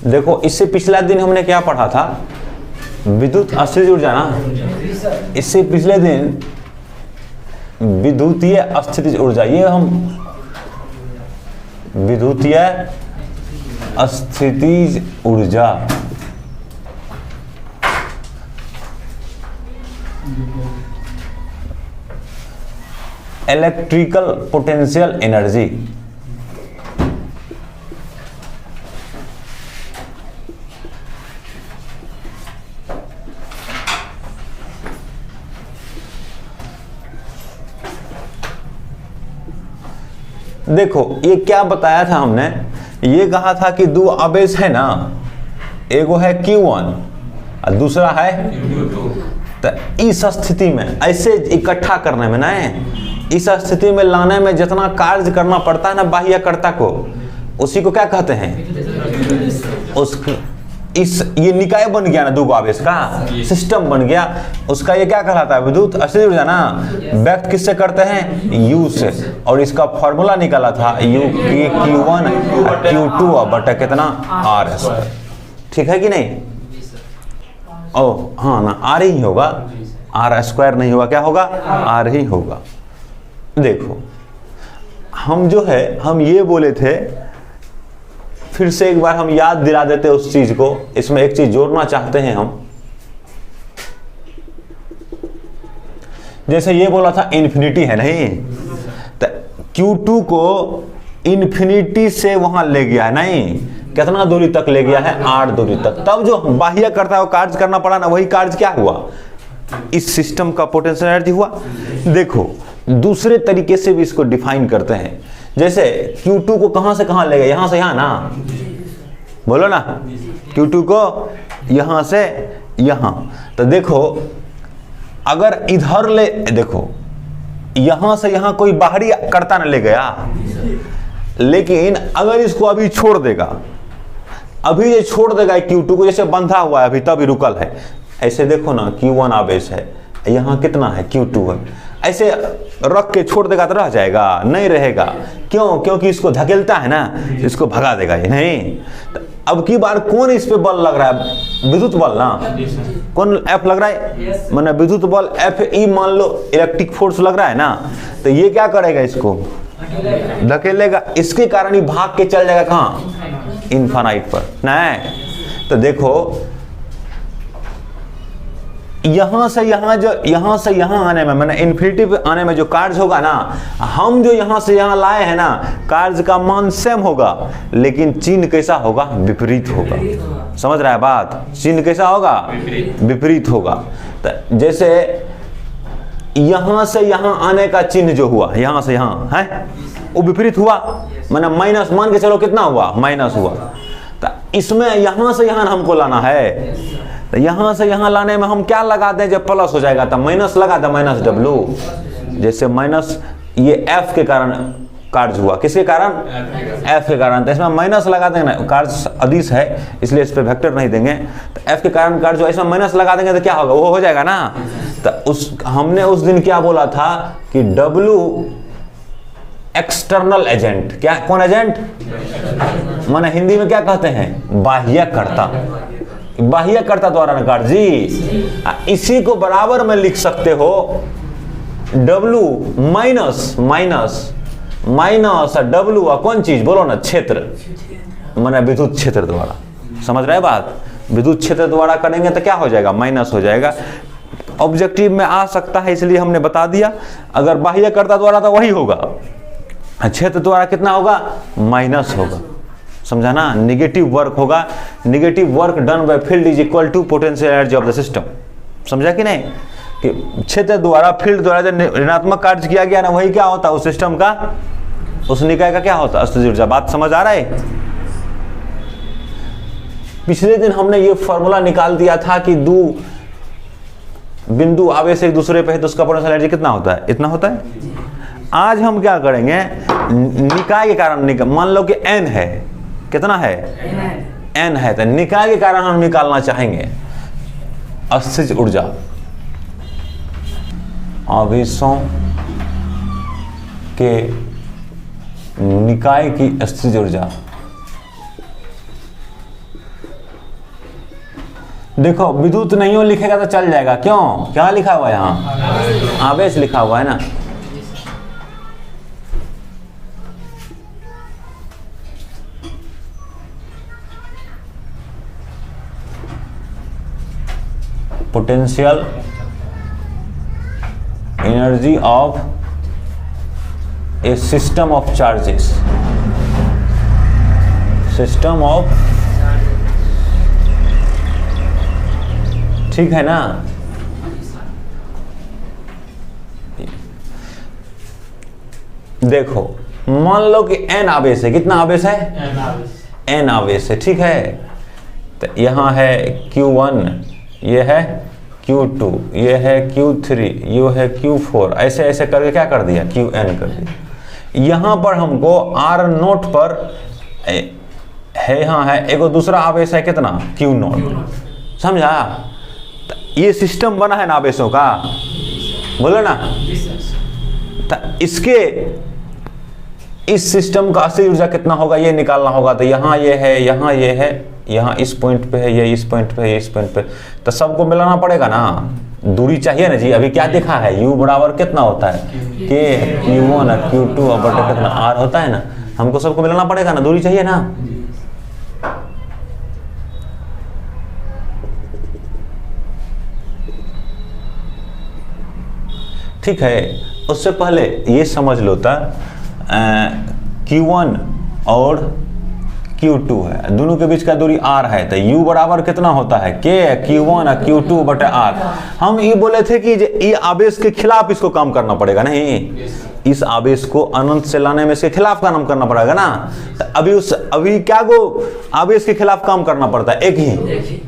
देखो इससे पिछला दिन हमने क्या पढ़ा था, विद्युत अस्थिज ऊर्जा ना, इससे पिछले दिन विद्युतीय अस्थिज ऊर्जा, ये हम विद्युतीय अस्थिज ऊर्जा, इलेक्ट्रिकल पोटेंशियल एनर्जी, देखो ये क्या बताया था हमने, ये कहा था कि दो आवेश है ना, एगो है Q1 और दूसरा है Q2। तो इस स्थिति में ऐसे इकट्ठा करने में ना, इस स्थिति में लाने में जितना कार्य करना पड़ता है ना बाह्यकर्ता को, उसी को क्या कहते हैं, उसको ये निकाय बन गया ना, दो आवेश का सिस्टम बन गया, उसका ये क्या कहलाता है, विद्युत अस्थिज ऊर्जा ना। व्यक्त किससे करते हैं, U से, और इसका फॉर्मूला निकाला था U Q1 Q2 बटा कितना RS। ठीक है कि नहीं, ओ हाँ ना, R ही होगा, R² नहीं होगा, क्या होगा, R ही होगा। देखो हम जो है, हम ये बोले थे, फिर से एक बार हम याद दिला देते उस चीज को, इसमें एक चीज जोड़ना चाहते हैं हम। जैसे ये बोला था इन्फिनिटी है नहीं, तो Q2 को इन्फिनिटी से वहां ले गया है नहीं, कितना दूरी तक ले गया है, 8 दूरी तक। तब जो बाह्य करता है वो कार्य करना पड़ा ना, वही कार्य क्या हुआ, इस सिस्टम का पोटेंशियल एनर्जी हुआ। देखो दूसरे तरीके से भी इसको डिफाइन करते हैं, जैसे Q2 को कहां से कहां ले गए, यहां से यहां ना, बोलो ना, Q2 को यहां से यहां। तो देखो अगर इधर ले, देखो यहां से यहां कोई बाहरी करता न ले गया, लेकिन अगर इसको अभी छोड़ देगा, अभी ये छोड़ देगा Q2 को, जैसे बंधा हुआ है अभी तभी रुकल है, ऐसे देखो ना Q1 आवेश है, यहाँ कितना है, Q2 है, ऐसे रख के छोड़ देगा तो रह जाएगा, नहीं रहेगा। क्यों, क्योंकि इसको धकेलता है ना, इसको भगा देगा ये नहीं। तो अब की बार कौन इस पे बल लग रहा है, विद्युत बल ना, कौन F लग रहा है, माने विद्युत बल Fe मान लो, इलेक्ट्रिक फोर्स लग रहा है ना, तो ये क्या करेगा, इसको धकेलेगा, इसके कारण ही भाग के चल जाएगा कहाँ, इनफाइनाइट पर नहीं। तो देखो यहां से यहां, जो यहां से यहां आने में, मैंने इन्फिनिटी पे आने में जो कार्य होगा ना, हम जो यहां से यहां लाए हैं ना, कार्य का मान सेम होगा, लेकिन चिन्ह कैसा होगा, विपरीत होगा। समझ रहा है बात, चिन्ह कैसा होगा, विपरीत होगा। तो जैसे यहां से यहां आने का चिन्ह जो हुआ, यहां से यहां है, वो विपरीत हुआ, मैंने माइनस, मान के चलो कितना हुआ, माइनस हुआ। तो इसमें यहां से यहां हमको लाना है, तो यहां से यहां लाने में हम क्या लगा दें, जब प्लस हो जाएगा तब माइनस लगा दें, माइनस W। जैसे माइनस ये F के कारण कार्य हुआ, किसके कारण, F के कारण, तो इसमें माइनस लगा देंगे ना, कार्य अदिश है इसलिए इस पर वेक्टर नहीं देंगे, तो F के कारण कार्य जो, इसमें माइनस लगा देंगे तो क्या होगा, वो हो जाएगा ना। तो हमने उस दिन क्या बोला था कि W एक्सटर्नल एजेंट, क्या, कौन एजेंट, माने हिंदी में क्या कहते हैं, बाह्यकर्ता, बाह्यकर्ता द्वारा नकार जी। इसी को बराबर में लिख सकते हो, W minus minus minus W कौन चीज, बोलो ना, क्षेत्र, माने विद्युत क्षेत्र द्वारा। समझ रहे बात, विद्युत क्षेत्र द्वारा करेंगे तो क्या हो जाएगा, माइनस हो जाएगा। ऑब्जेक्टिव में आ सकता है इसलिए हमने बता दिया, अगर बाह्यकर्ता द्वारा तो वही होगा, क्षेत्र द्वारा कितना होगा, माइनस होगा। समझा ना, निगेटिव वर्क होगा, negative work done by field is equal to potential energy of the system. समझा कि नहीं, कि क्षेत्र द्वारा, फील्ड द्वारा जब ऋणात्मक कार्य किया गया ना, वही क्या होता है, उस सिस्टम का, उस निकाय का क्या होता है, अस्थिज ऊर्जा। बात समझ आ रहा है। पिछले दिन हमने ये फॉर्मूला निकाल दिया था कि दो बिंदु आवेश एक दूसरे पे है तो उसका पोटेंशियल एनर्जी कितना होता है, इतना होता है। आज हम क्या करेंगे, निकाय के कारण, मान लो कि N है, कितना है, N है, तो निकाय के कारण हम निकालना चाहेंगे अस्थिज ऊर्जा, आवेशों के निकाय की अस्थिज ऊर्जा। देखो विद्युत नहीं हो लिखेगा तो चल जाएगा, क्यों, क्या लिखा हुआ है यहाँ, आवेश लिखा हुआ है ना। Potential energy of A system of charges, system of, ठीक है ना। देखो मान लो कि n आवेश है, कितना आवेश है, n आवेश है, ठीक है। तो यहाँ है Q1, ये है Q2, ये है Q3, ये है Q4, ऐसे ऐसे करके क्या कर दिया, Qn कर दिया। यहाँ पर हमको R नोट पर है, यहाँ है एक दूसरा आवेश है कितना, Q नोट, समझा। तो ये सिस्टम बना है ना आवेशों का, बोलो ना। तो इसके इस सिस्टम का असल ऊर्जा कितना होगा ये निकालना होगा। तो यहाँ ये है, यहाँ ये है, यहाँ इस पॉइंट पे है, ये इस पॉइंट पे है, ये इस पॉइंट पे, तो सबको मिलाना पड़ेगा ना, दूरी चाहिए ना जी। अभी क्या देखा है, U बराबर कितना होता है, K Q1 और Q2 और बटे कितना R होता है ना, हमको सबको मिलाना पड़ेगा ना, दूरी चाहिए ना। ठीक है, उससे पहले ये समझ लो था Q1 और Q2 है, दोनों के बीच का दूरी R है, तो U बराबर कितना होता है, K Q1 और Q2 बटे R। हम ये बोले थे कि ये आवेश के खिलाफ इसको काम करना पड़ेगा, नहीं, इस आवेश को अनंत से लाने में इसके खिलाफ काम करना पड़ेगा ना। तो अभी क्या को आवेश के खिलाफ काम करना पड़ता है, एक ही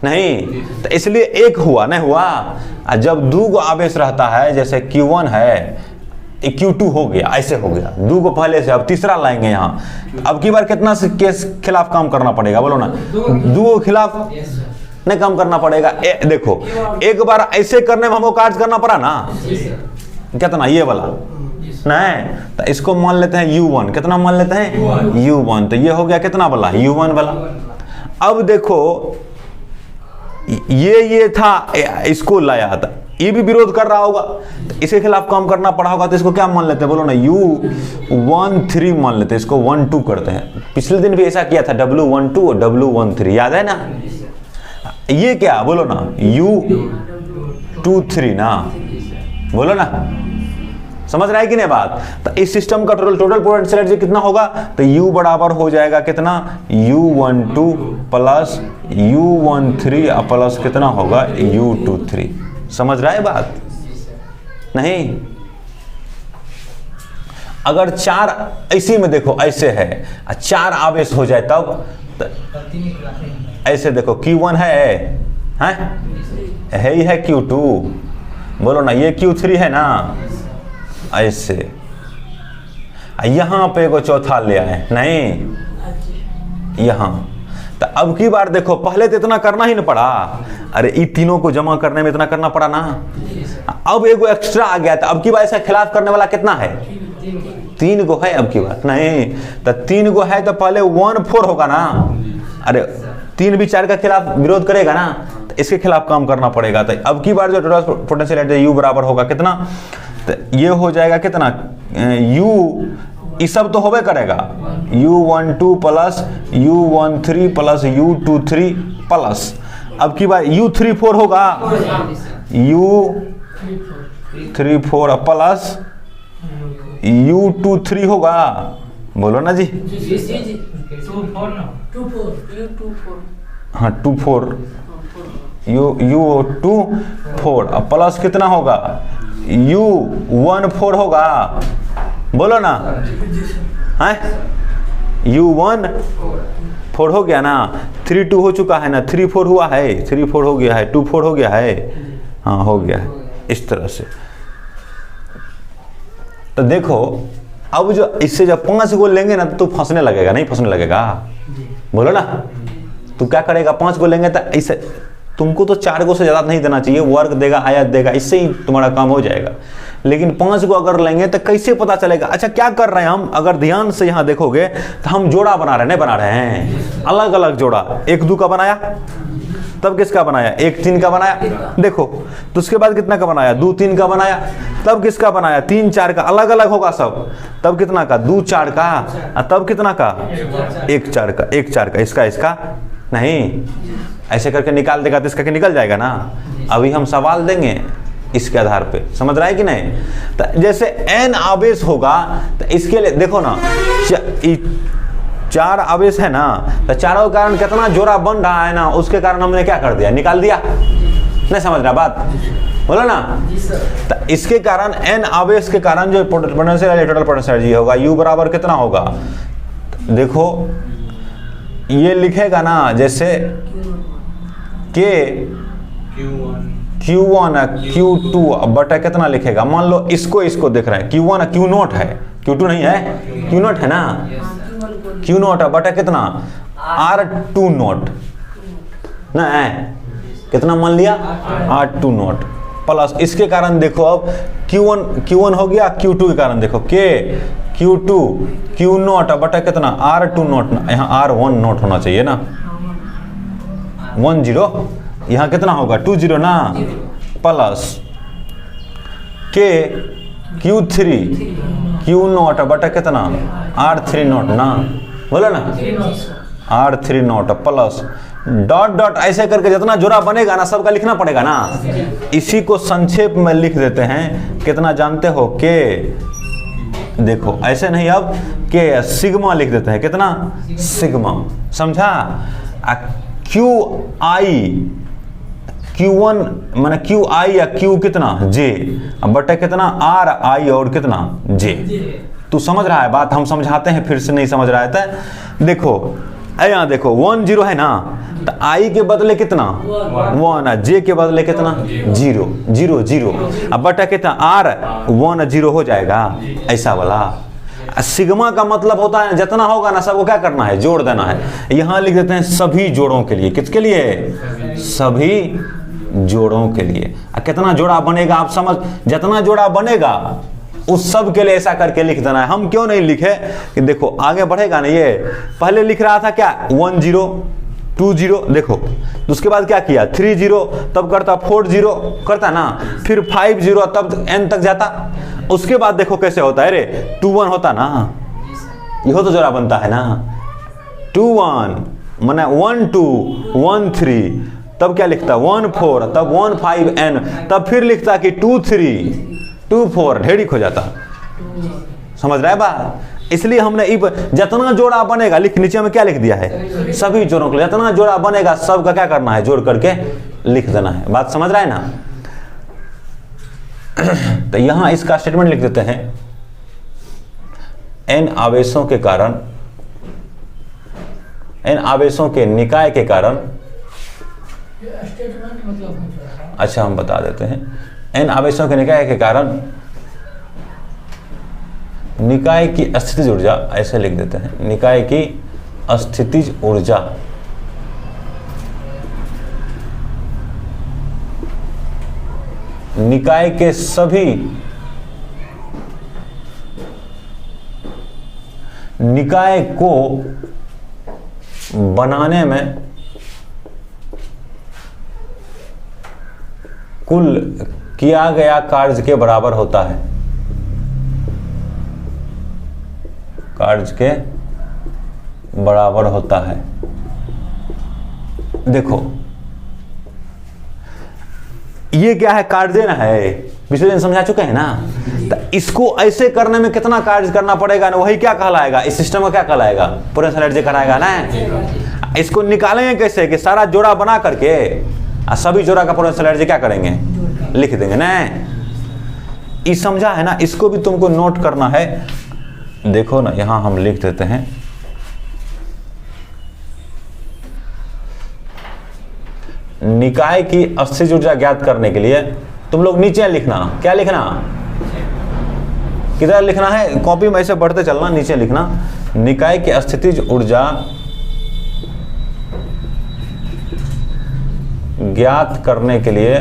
नहीं, तो इसलिए एक हुआ, नहीं हुआ। जब दो गो आवेश रहता है, जैसे Q1 है, Q2 हो गया, ऐसे हो गया, दो को पहले से, अब तीसरा लाएंगे यहाँ, अब की बार कितना से के खिलाफ काम करना पड़ेगा, बोलो ना, दो को खिलाफ नहीं काम करना पड़ेगा। देखो एक बार ऐसे करने में हमको कार्य करना पड़ा ना, कितना, ये वाला नहीं, तो इसको मान लेते हैं U1, कितना मान लेते हैं U1, तो ये हो गया कितना वाला, U1 वाला। अब देखो ये था, इसको लाया था, ये भी विरोध कर रहा होगा, तो इसके खिलाफ काम करना पड़ा होगा, तो इसको क्या मान लेते हैं, बोलो ना, U13 मान लेते हैं, इसको 1-2 करते हैं। पिछले दिन भी ऐसा किया था, W12 और W13, याद है ना। ये क्या, बोलो ना, U23 ना, बोलो ना, समझ रहा है कि नहीं बात। तो इस सिस्टम का टोटल पोटेंशियल एनर्जी कितना होगा, तो U बराबर हो जाएगा कितना, U12 प्लस U13 प्लस कितना होगा, U23। समझ रहा है बात, नहीं। अगर चार इसी में देखो ऐसे है, चार आवेश हो जाए तब, ऐसे देखो Q1 है ही है Q2, बोलो ना, ये Q3 है ना, ऐसे यहाँ पे को चौथा ले आए, नहीं यहाँ। तो अब की बार देखो, पहले तो इतना करना ही नहीं पड़ा, अरे इन तीनों को जमा करने में इतना करना पड़ा ना, अब एगो एक्स्ट्रा आ गया था। अब की बार ऐसा खिलाफ करने वाला कितना है, 3 गो है। अब की बार नहीं, तो 3 गो है, तो पहले 1-4 होगा ना, अरे 3 भी 4 का खिलाफ विरोध करेगा ना, तो इसके खिलाफ काम करना पड़ेगा। तो अब की बार जो टोटल पोटेंशियल एनर्जी U बराबर होगा कितना, तो ये हो जाएगा कितना, U ये सब तो होबे करेगा, U12 plus U13 plus U23 plus, अब की बार U34 होगा, U34 प्लस U23 होगा, बोलो ना जी, हाँ 24, U24 प्लस कितना होगा, U14 होगा, बोलो ना, है U14 हो गया ना, 3-2 हो चुका है ना, 3-4 हुआ है, 3-4 हो गया है, 2-4 हो गया है, हाँ हो गया है, इस तरह से। तो देखो अब जो इससे जब 5 गो लेंगे ना, तो फंसने लगेगा, नहीं फंसने लगेगा, बोलो ना। तू क्या करेगा, 5 गो लेंगे तो ऐसे, तुमको तो 4 गो से ज़्यादा नहीं देना चाहिए, वर्ग देगा, आयत देगा, इससे ही तुम्हारा काम हो जाएगा। लेकिन 5 गो अगर लेंगे तो कैसे पता चलेगा। अच्छा क्या कर रहे हैं हम, अगर ध्यान से यहाँ देखोगे तो हम जोड़ा बना रहे हैं, नहीं बना रहे हैं, अलग अलग जोड़ा, 1-2 का बनाया, तब किसका बनाया? 1 3 का बनाया। देखो तो उसके बाद कितना का बनाया? 2 3 का बनाया। तब किसका बनाया? 3 4 का। अलग अलग होगा सब। तब कितना का? 2 4 का। तब कितना का? 1 4 का। 1 4 का। इसका नहीं, ऐसे करके निकाल देगा तो इसका क्या निकल जाएगा ना। अभी हम सवाल देंगे इसके आधार पे, समझ रहा है कि नहीं। तो जैसे n आवेश होगा तो इसके लिए देखो ना, 4 आवेश है ना, तो चारों के कारण कितना जोड़ा बन रहा है ना, उसके कारण हमने क्या कर दिया? निकाल दिया। नहीं समझ रहा बात? बोलो ना। तो इसके कारण n आवेश के कारण जो पोटेंशियल टोटल पोटेंशियल एनर्जी होगा U बराबर कितना होगा? देखो ये लिखेगा ना, जैसे K Q1 Q2 बटा कितना लिखेगा? मान लो इसको देख रहे हैं, Q1 Q0 है, Q2 नहीं है, Q0 है ना, Q0 बटा कितना? R20 ना है, कितना मान लिया? R20 प्लस इसके कारण देखो अब Q1 हो गया, Q2 के कारण देखो K Q2 Q0 बटा कितना? R20, यहाँ R10 होना चाहिए ना, 10, यहाँ कितना होगा? 20 ना, प्लस K Q3 Q0 बटा कितना? R30 ना, बोलो ना, R30 प्लस डॉट डॉट ऐसे करके जितना जोड़ा बनेगा ना सबका लिखना पड़ेगा ना। इसी को संक्षेप में लिख देते हैं, कितना जानते हो? K, देखो ऐसे नहीं, अब K सिग्मा लिख देते हैं, कितना? सिग्मा, समझा? Q1 माने QI या Q कितना? J बटे कितना? RI और कितना? J। तू समझ रहा है बात? हम समझाते हैं, फिर से नहीं समझ रहा है तो देखो यहाँ देखो 1 0 है ना, तो I के बदले कितना? 1, J के बदले कितना? 0 0 0, अब बटा कितना? R 1 0 हो जाएगा, ऐसा वाला। सिग्मा का मतलब होता है जितना होगा ना सबको क्या करना है? जोड़ देना है। यहाँ लिख देते हैं सभी जोड़ों के लिए। किसके लिए? सभी जोड़ों के लिए। कितना जोड़ा बनेगा आप समझ, जितना जोड़ा बनेगा उस सब के लिए ऐसा करके लिख देना है। हम क्यों नहीं लिखे कि देखो आगे बढ़ेगा ना, ये पहले लिख रहा था क्या? 1 0 2 0, देखो तो उसके बाद क्या किया? 3 0, तब करता 4 0 करता ना, फिर 5 0, तब n तक जाता। उसके बाद देखो कैसे होता है रे, 2 1 होता ना, यह तो जोड़ा बनता है ना, 2 1 माने 1 2 1 3, तब क्या लिखता? 1 4, तब 1 5 n, तब फिर लिखता कि 2 3 2 4, ढेरिक हो जाता। समझ रहा है बात? इसलिए हमने जितना जोड़ा बनेगा लिख, नीचे में क्या लिख दिया है? सभी जोड़ों के लिए जितना जोड़ा बनेगा सबका क्या करना है? जोड़ करके लिख देना है। बात समझ रहा है ना? तो यहां इसका स्टेटमेंट लिख देते हैं, n आवेशों के कारण, n आवेशों के निकाय के कारण, अच्छा हम बता देते हैं, n आवेशों के निकाय के कारण निकाय की स्थितिज ऊर्जा, ऐसे लिख देते हैं, निकाय की स्थितिज ऊर्जा निकाय के सभी निकाय को बनाने में कुल किया गया कार्य के बराबर होता है। कार्य के बराबर होता है। देखो ये क्या है? कार्य ना है, पिछले दिन समझा चुके हैं ना। तो इसको ऐसे करने में कितना कार्य करना पड़ेगा ना, वही क्या कहलाएगा? इस सिस्टम में क्या कहलाएगा? पोटेंशियल एनर्जी कहलाएगा ना। इसको निकालेंगे कैसे? कि सारा जोड़ा बना करके सभी जोड़ा का पोटेंशियल एनर्जी क्या करेंगे? लिख देंगे ना। ये समझा है ना? इसको भी तुमको नोट करना है। देखो ना, यहां हम लिख देते हैं, निकाय की स्थितिज ऊर्जा ज्ञात करने के लिए तुम लोग नीचे लिखना। क्या लिखना? किधर लिखना है? कॉपी में ऐसे बढ़ते चलना, नीचे लिखना, निकाय की स्थितिज ऊर्जा ज्ञात करने के लिए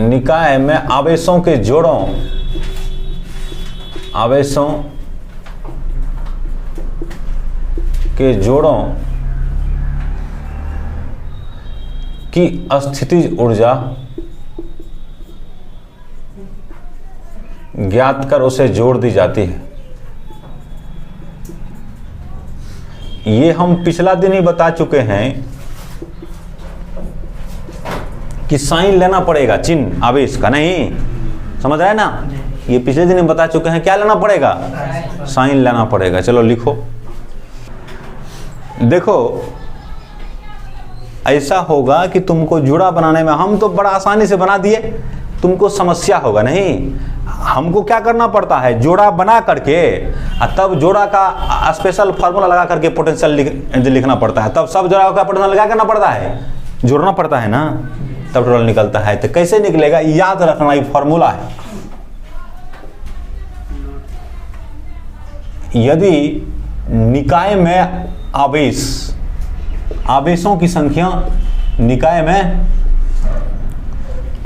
निकाय में आवेशों के जोड़ों, आवेशों के जोड़ों की स्थितिज ऊर्जा ज्ञात कर उसे जोड़ दी जाती है। ये हम पिछला दिन ही बता चुके हैं कि साइन लेना पड़ेगा, चिन्ह आवेश का, नहीं समझ आया ना? ये पिछले दिन हम बता चुके हैं, क्या लेना पड़ेगा? साइन लेना पड़ेगा। चलो लिखो। देखो ऐसा होगा कि तुमको जुड़ा बनाने में हम तो बड़ा आसानी से बना दिए, तुमको समस्या होगा नहीं। हमको क्या करना पड़ता है? जोड़ा बना करके तब जोड़ा का स्पेशल फार्मूला लगा करके पोटेंशियल लिखना पड़ता है। तब सब जोड़ा का पोटेंशियल क्या करना पड़ता है? जोड़ना पड़ता है ना, तब टोटल निकलता है। तो कैसे निकलेगा? याद रखना, ये फार्मूला है। यदि निकाय में आवेशों की संख्या, निकाय में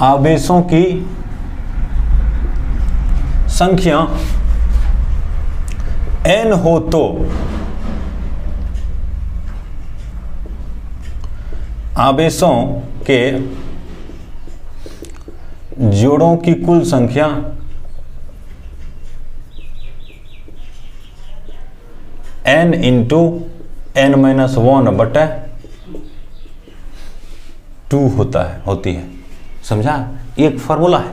आवेशों की संख्या n हो तो आवेशों के जोड़ों की कुल संख्या n इंटू n-1/2 होती है। समझा? एक फॉर्मूला है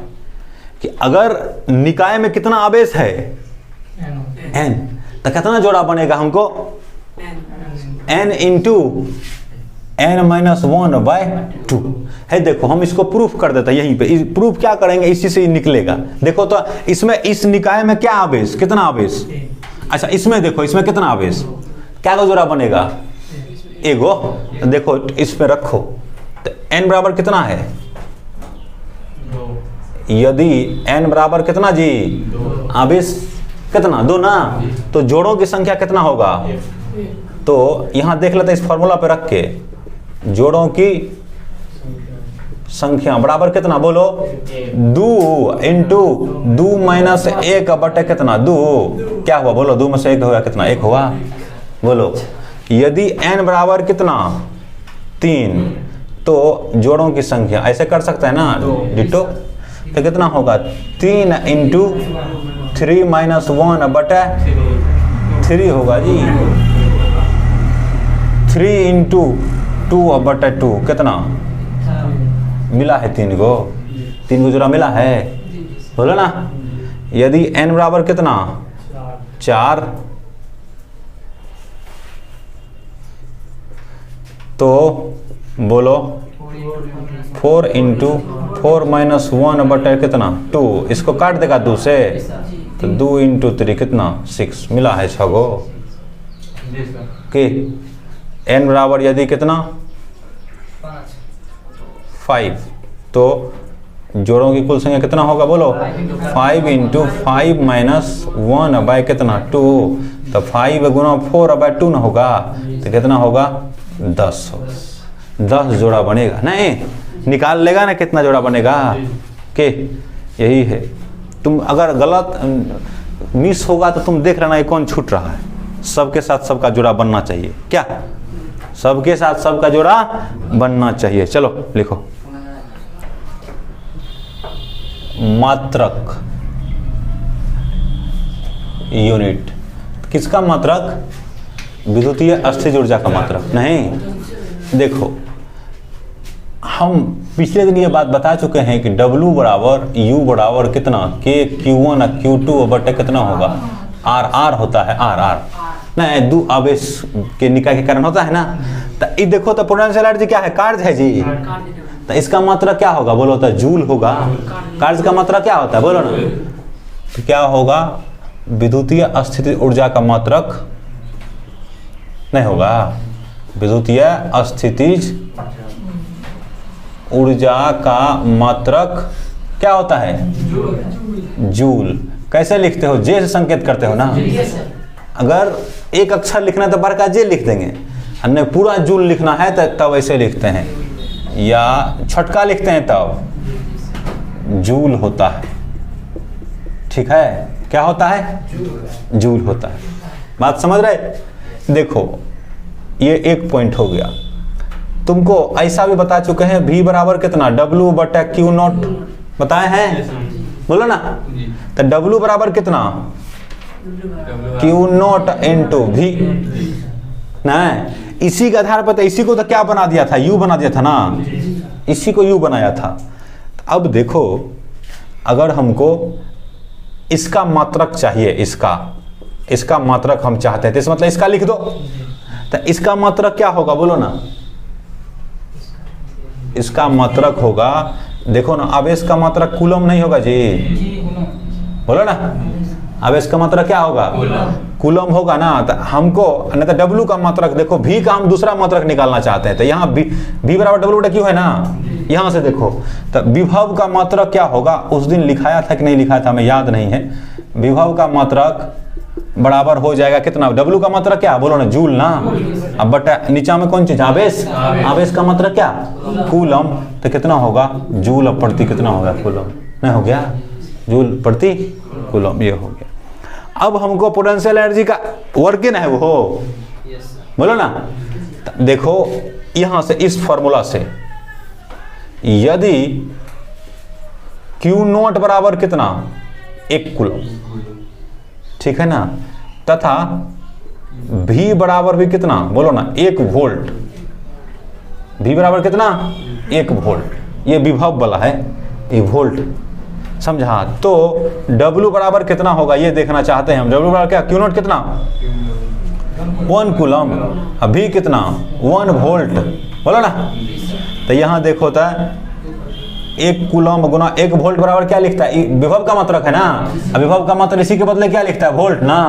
कि अगर निकाय में कितना आवेश है n, तो कितना जोड़ा बनेगा हमको? n इंटू n-1/2 है। देखो हम इसको प्रूफ कर देते हैं यहीं पे। प्रूफ क्या करेंगे? इसी से ही निकलेगा। देखो तो इसमें, इस निकाय में क्या आवेश, कितना आवेश? अच्छा इसमें देखो, इसमें कितना आवेश, क्या का जोड़ा बनेगा? एगो। देखो इस पे रखो तो n बराबर कितना है? यदि n बराबर कितना जी? आवेश कितना? 2 ना। तो जोड़ों की संख्या कितना होगा? तो यहां देख लेते हैं इस फॉर्मूला पे रख के, जोड़ों की संख्या बराबर कितना? बोलो 2 इंटू 2 माइनस 1 बटे कितना? 2। क्या हुआ? बोलो 2 में से 1 होगा कितना? 1 हुआ। बोलो यदि n बराबर कितना? 3, तो जोड़ों की संख्या ऐसे कर सकते हैं ना, डिटो। तो कितना होगा? 3 इंटू 3 माइनस 1 बटे 3 होगा जी। 3 इंटू 2 बटे 2 कितना मिला है? 3 को जोड़ा मिला है, बोलो ना। यदि n बराबर कितना? 4, तो बोलो 4 इंटू 4 माइनस 1 बटे कितना? 2। इसको काट देगा 2 से, तो 2 इंटू 3 कितना? 6 मिला है 6 गो। कि n बराबर यदि कितना? 5, तो जोड़ों की कुल संख्या कितना होगा? बोलो 5 इंटू 5 माइनस 1 बाय कितना? 2। तो 5 गुना 4 बाय 2 ना होगा, तो कितना होगा? 10 होगा। 10 जोड़ा बनेगा। नहीं निकाल लेगा ना कितना जोड़ा बनेगा? के यही है। तुम अगर गलत मिस होगा तो तुम देख लेना ये कौन छूट रहा है। सबके साथ सबका जोड़ा बनना चाहिए। क्या? सबके साथ सबका जोड़ा बनना चाहिए। चलो लिखो। मात्रक यूनिट, किसका मात्रक? विद्युतीय अस्थिज ऊर्जा का मात्रक। नहीं देखो, हम पिछले दिन ये बात बता चुके हैं कि W बराबर U बराबर कितना? K Q1 Q2 बटे कितना होगा? R होता है। R नहीं, 2 आवेश के निकाय के कारण होता है ना। तो ये देखो तो पोटेंशियल एनर्जी क्या है? कार्य है जी। तो इसका मात्रा क्या होगा? बोलो तो जूल होगा। कार्य का मात्रा क्या होता है? बोलो ना। तो क्या होगा? विद्युतीय अस्थितिज ऊर्जा का मात्रक नहीं होगा। विद्युतीय अस्थितिज ऊर्जा का मात्रक क्या होता है? जूल। कैसे लिखते हो? जे से संकेत करते हो ना। अगर एक अक्षर लिखना है तो बड़का जे लिख देंगे, अन्य पूरा जूल लिखना है तो तब ऐसे लिखते हैं, या छटका लिखते हैं तब जूल होता है। ठीक है? क्या होता है? जूल होता है। बात समझ रहे? देखो ये एक पॉइंट हो गया। तुमको ऐसा भी बता चुके हैं V बराबर कितना W बटा Q नॉट बताए हैं, बोलो ना। तो W बराबर कितना Q नॉट इंटू V ना। इसी के आधार पर तो इसी को तो क्या बना दिया था, U बना दिया था ना, इसी को U बनाया था। अब देखो अगर हमको इसका मात्रक चाहिए, इसका मात्रक हम चाहते हैं, तो इस मतलब इसका लिख दो। तो इसका मात्रक क्या होगा बोलो ना, इसका मात्रक होगा, देखो ना आवेश का मात्रक कूलम नहीं होगा जी, बोलो ना। आवेश का मात्रक क्या होगा, कूलम होगा ना। तो हमको नहीं तो W का मात्रक देखो, V का हम दूसरा मात्रक निकालना चाहते हैं, तो यहाँ V बराबर W बटा Q है ना, यहाँ से देखो। तो विभव का मात्रक क्या होगा, उस दिन लिखाया था कि नहीं लिखाया था हमें याद नहीं है। विभव का मात्रक बराबर हो जाएगा कितना, W का मात्रक क्या बोलो ना, जूल ना। अब बटा नीचा में कौन चीज, आवेश, आवेश का मात्रक क्या, कूलम। तो कितना होगा, जूल प्रति कितना होगा कूलम, नहीं हो गया, जूल प्रति कूलम, ये हो गया। अब हमको पोटेंशियल एनर्जी का वर्किंग है वो हो, बोलो ना। देखो यहां से इस फॉर्मूला से यदि Q नॉट बराबर कितना, 1 कूलम, ठीक है ना, तथा V बराबर भी कितना बोलो ना, 1 वोल्ट। V बराबर कितना, 1 वोल्ट, ये विभव वाला है, ये वोल्ट, समझा। तो W बराबर कितना होगा ये देखना चाहते हैं हम। W बराबर क्या, Q नॉट कितना 1 कूलम, अभी कितना 1 वोल्ट, बोलो ना। तो यहाँ देखो होता है 1 कूलम गुना 1 वोल्ट बराबर क्या लिखता है, विभव का मात्रक है ना। अब विभव का मात्रक इसी के बदले क्या लिखता है, वोल्ट ना,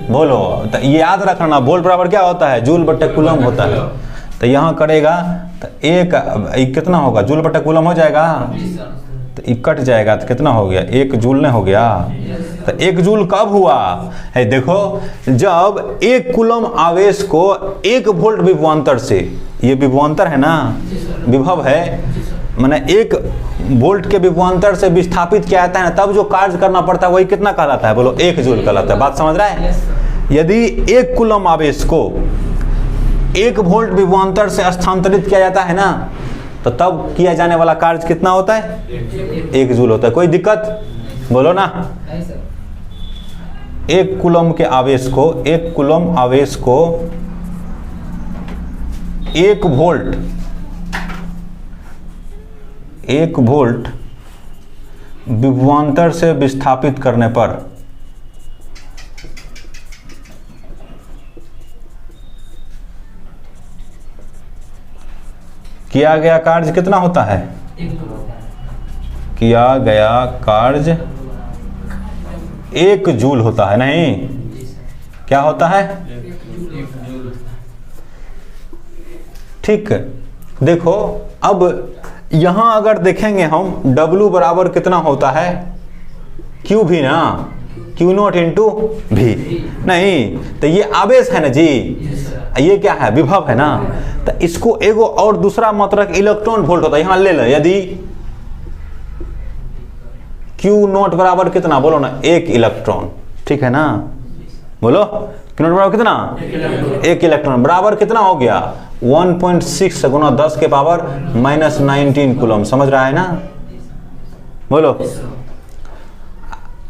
बोलो। तो ये याद रखना, वोल्ट बराबर क्या होता है, जूल बटे कूलम होता है। तो यहाँ करेगा तो एक कितना होगा, जूल बटे कूलम हो जाएगा, तो ये कट जाएगा तो कितना हो गया, 1 जूल नहीं हो गया। तो 1 जूल कब हुआ है, देखो जब 1 कूलम आवेश को 1 वोल्ट विभवांतर से, ये विभवांतर है ना, विभव है, माने 1 वोल्ट के विभवांतर से विस्थापित किया जाता है ना, तब जो कार्य करना पड़ता है वही कितना कहलाता है, बोलो 1 जूल कहलाता है। बात समझ रहा है। यदि 1 कूलम आवेश को 1 वोल्ट विभवांतर से स्थानांतरित किया जाता है ना, तो तब किया जाने वाला कार्य कितना होता है, 1 जूल होता है। कोई दिक्कत, बोलो ना। 1 कूलम के आवेश को, 1 कूलम आवेश को 1 वोल्ट, 1 वोल्ट विभवांतर से विस्थापित करने पर किया गया कार्य कितना होता है, किया गया कार्य 1 जूल होता है, नहीं क्या होता है, ठीक। देखो अब यहां अगर देखेंगे हम W बराबर कितना होता है, Q भी ना, Q नॉट इंटू भी, नहीं तो ये आवेश है ना जी, ये क्या है, विभव है ना। तो इसको एगो और दूसरा मात्रक इलेक्ट्रॉन वोल्ट होता है, यहां ले लो। यदि Q नॉट बराबर कितना बोलो ना, 1 इलेक्ट्रॉन, ठीक है ना, बोलो Q नॉट बराबर कितना, 1 इलेक्ट्रॉन बराबर कितना हो गया, 1.6 गुना 10 के पावर -19 कूलम, समझ रहा है ना, बोलो।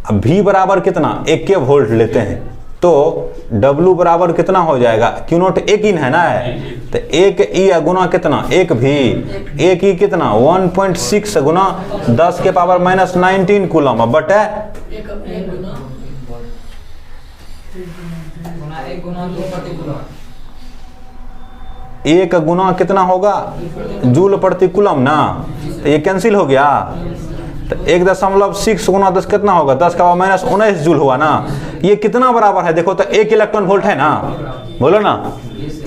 अब V बराबर कितना, 1 वोल्ट लेते हैं, तो W बराबर कितना हो जाएगा, Q नॉट 1 ही है ना, तो 1 ई गुना कितना, 1 भी, 1 ई कितना 1.6 गुना 10 के पावर -19 कूलम, अब बटे 1 गुना कितना होगा, जूल प्रति कूलम ना, तो ये कैंसिल हो गया। तो 1.6 गुना 10 कितना होगा, 10 का पावर -19 जूल हुआ ना। ये कितना बराबर है, देखो तो 1 इलेक्ट्रॉन वोल्ट है ना, बोलो ना,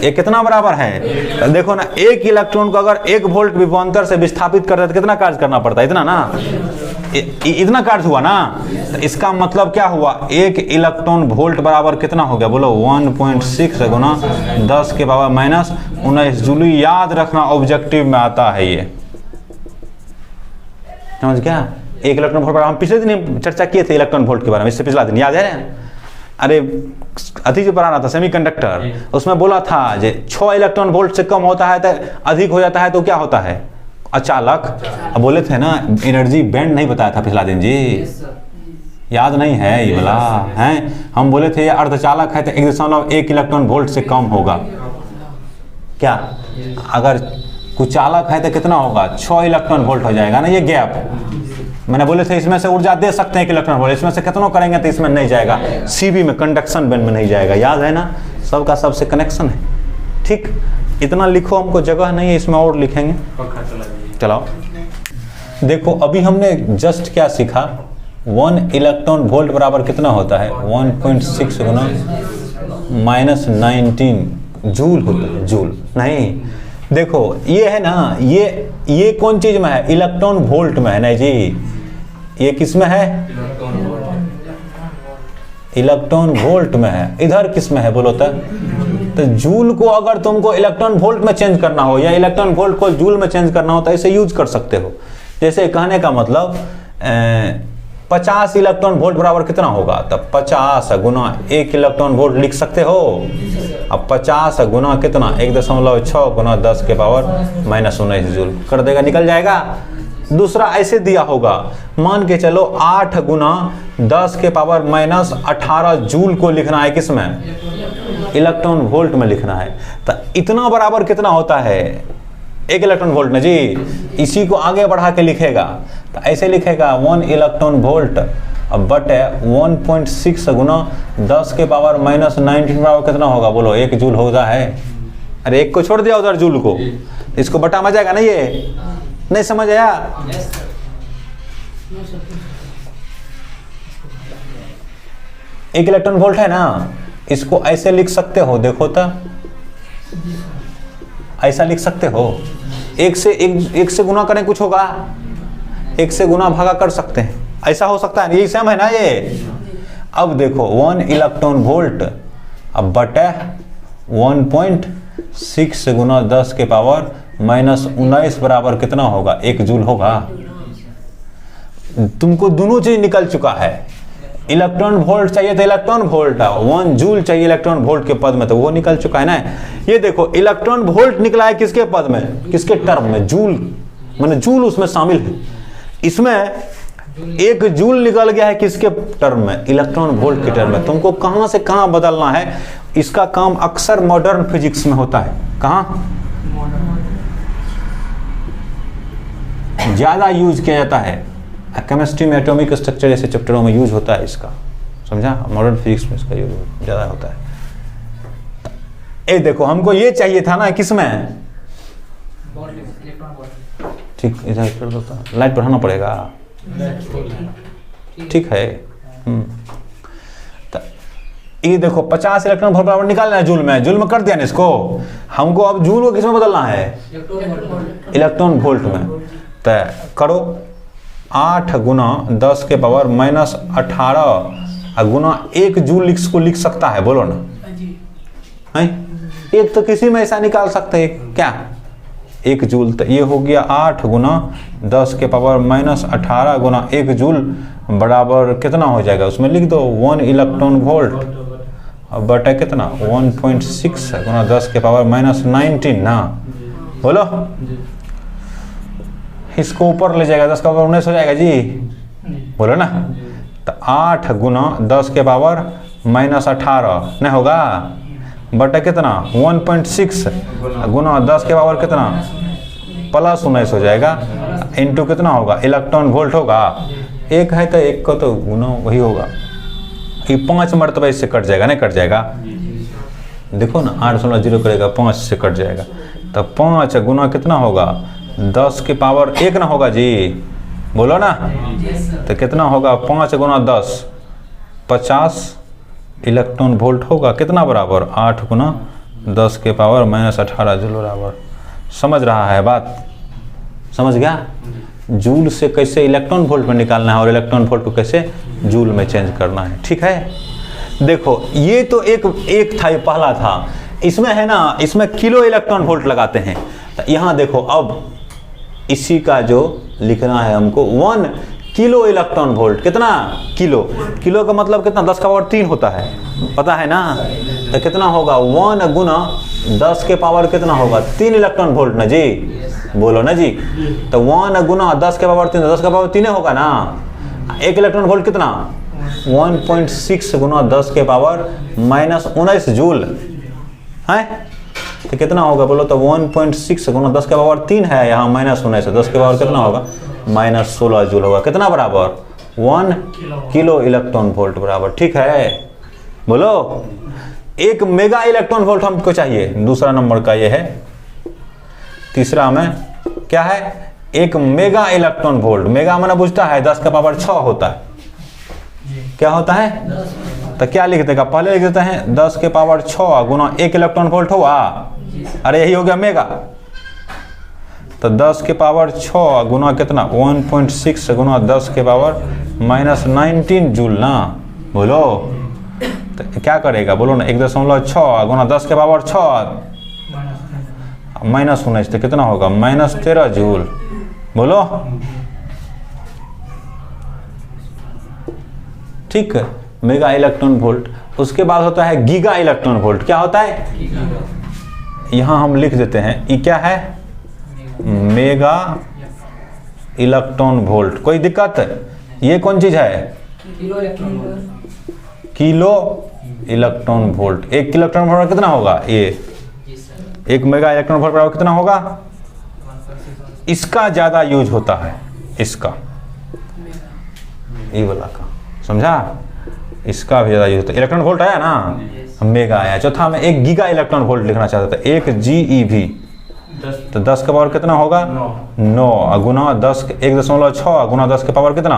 ये कितना बराबर है, तो देखो ना 1 इलेक्ट्रॉन को अगर 1 वोल्ट विभवांतर से विस्थापित करते तो कितना कार्य करना पड़ता है, इतना ना, इतना कार्य हुआ ना। तो इसका मतलब क्या हुआ, 1 इलेक्ट्रॉन वोल्ट बराबर कितना हो गया, बोलो 1.6 गुना 10 के पावर -19 जूल। याद रखना ऑब्जेक्टिव में आता है ये, समझ गया। 1 इलेक्ट्रॉन वोल्ट, हम पिछले दिन चर्चा किए थे इलेक्ट्रॉन वोल्ट के बारे में, इससे पिछला दिन याद है ना। अरे अति जो पढ़ा रहा था सेमीकंडक्टर, उसमें बोला था जे 6 इलेक्ट्रॉन वोल्ट से कम होता है तो अधिक हो जाता है तो क्या होता है अचालक। अब बोले थे ना एनर्जी बैंड नहीं बताया था पिछला दिन जी, याद नहीं है ये वाला है। हम बोले थे अर्धचालक है तो 1.1 इलेक्ट्रॉन वोल्ट से कम होगा क्या, अगर कुचालक है तो कितना होगा 6 इलेक्ट्रॉन वोल्ट हो जाएगा ना ये गैप। मैंने बोले थे इसमें से ऊर्जा दे सकते हैं 1 इलेक्ट्रॉन वोल्ट, इसमें से कितना करेंगे तो इसमें नहीं जाएगा, सीबी में कंडक्शन बैंड में नहीं जाएगा, याद है ना, सबका सबसे कनेक्शन है। ठीक, इतना लिखो, हमको जगह नहीं है इसमें और लिखेंगे। चलाओ देखो अभी हमने जस्ट क्या सीखा, 1 इलेक्ट्रॉन वोल्ट बराबर कितना होता है 1.6 गुना -19 जूल होता है, जूल नहीं। देखो ये है ना, ये कौन चीज में है, इलेक्ट्रॉन वोल्ट में है ना जी, ये किस में है इलेक्ट्रॉन वोल्ट में है, इधर किस में है बोलो तो जूल को अगर तुमको इलेक्ट्रॉन वोल्ट में चेंज करना हो या इलेक्ट्रॉन वोल्ट को जूल में चेंज करना हो तो ऐसे यूज कर सकते हो। जैसे कहने का मतलब 50 इलेक्ट्रॉन वोल्ट बराबर कितना होगा, तब 50 गुना 1 इलेक्ट्रॉन वोल्ट लिख सकते हो। अब 50 गुना कितना 1.6 गुना 10 के पावर -19 जूल कर देगा, निकल जाएगा। दूसरा ऐसे दिया होगा, मान के चलो 8 गुना 10 के पावर -18 जूल को लिखना है किसमें, इलेक्ट्रॉन वोल्ट में लिखना है, तो इतना बराबर कितना होता है 1 इलेक्ट्रॉन वोल्ट ना जी। इसी को आगे बढ़ा के लिखेगा तो ऐसे लिखेगा 1 इलेक्ट्रॉन वोल्ट अब बटे 1.6 गुना 10 के पावर -19 बराबर कितना होगा बोलो, 1 जूल होता है। अरे 1 को छोड़ दिया उधर जूल को, इसको बटा में जाएगा ना, ये नहीं समझ आया। एक इलेक्ट्रॉन वोल्ट है ना, इसको ऐसे लिख सकते हो, देखो तो ऐसा लिख सकते हो, एक से गुना करें कुछ होगा, 1 से गुना भागा कर सकते हैं, ऐसा हो सकता है, यही सेम है ना ये। अब देखो 1 इलेक्ट्रॉन वोल्ट अब बटे 1.6 गुना 10 के पावर -19 बराबर कितना होगा 1 जूल होगा। तुमको दोनों चीज निकल चुका है, इलेक्ट्रॉन वोल्ट चाहिए तो इलेक्ट्रॉन वोल्ट, 1 जूल चाहिए इलेक्ट्रॉन वोल्ट के पद में, तो वो निकल चुका है ना। ये देखो इलेक्ट्रॉन वोल्ट निकला है किसके पद में, किसके टर्म में, जूल, माने जूल उसमें शामिल है। इसमें 1 जूल निकल गया है किसके टर्म में, इलेक्ट्रॉन वोल्ट के टर्म में। तुमको कहां से कहां बदलना है, इसका काम अक्सर मॉडर्न फिजिक्स में होता है। कहां ज्यादा यूज किया जाता है, केमिस्ट्री में एटॉमिक स्ट्रक्चर जैसे चैप्टरों में यूज होता है इसका, समझा, मॉडर्न फिजिक्स में इसका यूज ज़्यादा होता है। ये देखो हमको ये चाहिए था ना किसमें, ठीक इधर कर दो तो लाइट बढ़ाना पड़ेगा, ठीक है। तो ये देखो 50 इलेक्ट्रॉन वोल्ट बराबर निकालना है जूल में कर दिया ना इसको, हमको अब जूल को किसमें बदलना है, इलेक्ट्रॉन वोल्ट में। तो करो 8 गुना 10 के पावर -18 गुना 1 जूल को लिख सकता है, बोलो ना है? एक तो किसी में ऐसा निकाल सकते हैं क्या 1 जूल, तो ये हो गया 8 गुना 10 के पावर -18 गुना 1 जूल बराबर कितना हो जाएगा, उसमें लिख दो 1 इलेक्ट्रॉन वोल्ट अब बटा कितना 1.6 गुना 10 के पावर -19 ना, बोलो इसको ऊपर ले जाएगा 10 का पावर 19 हो जाएगा जी, बोलो ना। तो 8 गुना 10 के पावर -18 नहीं होगा बटा कितना 1.6 गुना 10 के पावर कितना +19 हो जाएगा, इंटू कितना होगा इलेक्ट्रॉन वोल्ट होगा, 1 है तो 1 को तो गुना वही होगा, ये 5 मरतबा इससे कट जाएगा, नहीं कट जाएगा, देखो ना 8.0 करेगा 5 से कट जाएगा, तो 5 गुना कितना होगा 10 के पावर 1 ना होगा जी, बोलो ना। तो कितना होगा 5 गुना 10 50 इलेक्ट्रॉन वोल्ट होगा, कितना बराबर 8 गुना 10 के पावर -18 जूल बराबर। समझ रहा है बात, समझ गया, जूल से कैसे इलेक्ट्रॉन वोल्ट में निकालना है और इलेक्ट्रॉन वोल्ट को कैसे जूल में चेंज करना है, ठीक है। देखो ये तो एक था, ये पहला था, इसमें है ना, इसमें किलो इलेक्ट्रॉन वोल्ट लगाते हैं। तो यहाँ देखो अब इसी का जो लिखना है हमको 1 किलो इलेक्ट्रॉन वोल्ट, कितना किलो, किलो का मतलब कितना 10 का पावर 3 होता है, पता है ना? तो कितना होगा 1 गुना 10 के पावर कितना होगा 3 इलेक्ट्रॉन वोल्ट ना जी, बोलो ना जी। तो 1 गुना 10 के पावर 3, 10 के पावर 3 होगा ना। 1 इलेक्ट्रॉन वोल्ट कितना 1.6 गुना 10 के पावर -19 जूल है। तो कितना होगा बोलो? तो 1.6 गुना 10 के पावर 3 है, यहाँ -19 10 के पावर कितना होगा -16 जूल होगा। कितना बराबर 1 किलो इलेक्ट्रॉन वोल्ट बराबर। ठीक है, बोलो 1 मेगा इलेक्ट्रॉन वोल्ट हमको चाहिए। दूसरा नंबर का ये है। तीसरा में क्या है 1 मेगा इलेक्ट्रॉन वोल्ट। मेगा मैंने बुझता है 10 का पावर 6 होता है। क्या होता है? तो क्या लिख देगा? पहले लिख देते हैं 10 के पावर 6 गुना 1 इलेक्ट्रॉन वोल्ट हुआ। अरे यही हो गया मेगा। तो 10 के पावर 6 गुना कितना 1.6 गुना 10 के पावर -19 जूल ना, बोलो। तो क्या करेगा बोलो ना? 1.6 गुना 10 के पावर 6 -19 तो कितना होगा -13 जूल, बोलो। ठीक है, मेगा इलेक्ट्रॉन वोल्ट। उसके बाद होता है गीगा इलेक्ट्रॉन वोल्ट। क्या होता है? यहां हम लिख देते हैं ये क्या है मेगा इलेक्ट्रॉन वोल्ट। कोई दिक्कत? ये कौन चीज है? Kilo electron volt. 1 kilo electron volt कितना होगा? ये 1 मेगा इलेक्ट्रॉन वोल्ट बराबर कितना होगा? इसका ज्यादा यूज होता है, इसका ये वाला का, समझा? इसका भी ज्यादा यूज होता है। इलेक्ट्रॉन वोल्ट आया ना, मेगा आया। चौथा में 1 गीगा इलेक्ट्रॉन वोल्ट लिखना चाहता था। 1 GeV तो 10 का पावर कितना होगा 9 गुना 10 1.6 गुना 10 के पावर कितना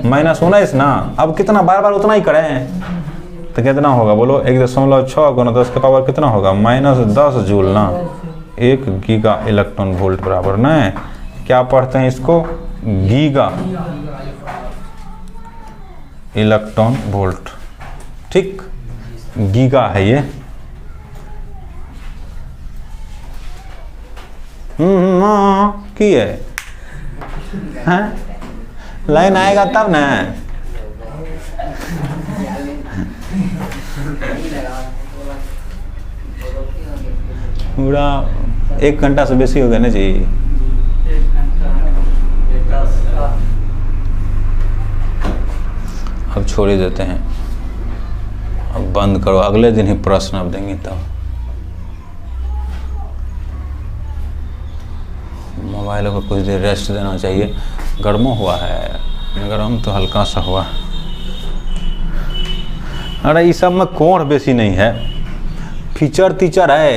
-19 ना। अब कितना बार बार उतना ही करें तो कितना होगा बोलो? 1.6 गुना 10 के पावर कितना होगा -10 जूल ना। 1 गीगा इलेक्ट्रॉन वोल्ट बराबर ना। क्या पढ़ते हैं इसको? Giga electron volt. ठीक, गीगा है ये। की है हैं? लाइन आएगा तब ना। पूरा 1 घंटा से बेसी हो गया ना जी। अब छोड़ ही देते हैं, अब बंद करो। अगले दिन ही प्रश्न अब देंगे तब। मोबाइल को कुछ देर रेस्ट देना चाहिए। गर्म हुआ है, गर्म तो हल्का सा हुआ। अरे ये सब में कोण बेसी नहीं है, फीचर तीचर है।